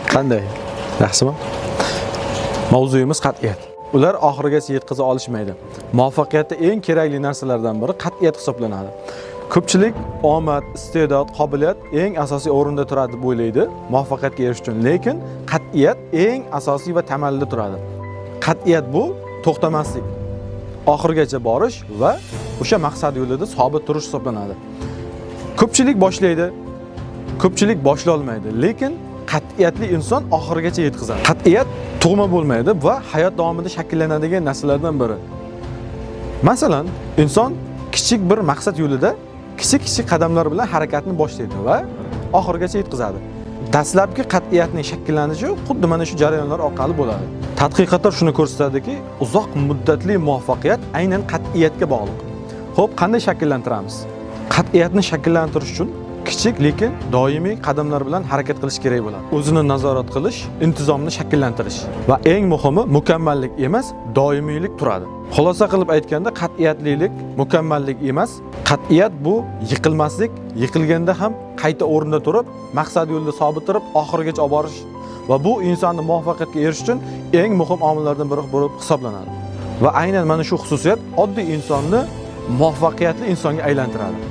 Qanday? Yaxshimi? Mavzuyimiz qat'iyat. Ular oxirigacha yetkaza olishmaydi. Muvaffaqiyatda eng kerakli narsalardan biri qat'iyat hisoblanadi. Ko'pchilik omad, iste'dod, qobiliyat eng asosiy o'rinda turadi deb o'ylaydi muvaffaqiyatga erishish uchun, lekin qat'iyat eng asosiy va tamalida turadi. Qat'iyat bu to'xtamaslik, oxirigacha borish va o'sha maqsad yo'lida sobit turish hisoblanadi. Ko'pchilik boshlaydi, ko'pchilik boshlay olmaydi, lekin qat'iyatli inson oxirigacha yetkazadi. Qat'iyat tug'ma bo'lmaydi va hayot davomida shakllanadigan narsalardan biri. Masalan, inson kichik bir maqsad yo'lida kichik qadamlar bilan harakatni boshlaydi va oxirigacha yetkazadi. Dastlabki qat'iyatning shakllanishi xuddi mana shu jarayonlar orqali bo'ladi. Tadqiqotlar shuni ko'rsatadiki, uzoq muddatli muvaffaqiyat aynan qat'iyatga bog'liq. Xo'p, qanday shakllantiramiz? Qat'iyatni shakllantirish uchun kichik lekin doimiy qadamlar bilan harakat qilish kerak bo'ladi. O'zini nazorat qilish, intizomni shakllantirish va eng muhimi mukammallik emas, doimiylik turadi. Xulosa qilib aytganda, qat'iyatlilik mukammallik emas, qat'iyat bu yiqilmaslik, yiqilganda ham qayta o'rnida turib, maqsad yo'lida sobit turib, oxirigacha olib borish va bu insonni muvaffaqiyatga erishish uchun eng muhim omillardan biri bo'lib hisoblanadi. Va aynan mana shu xususiyat oddiy insonni muvaffaqiyatli insonga aylantiradi.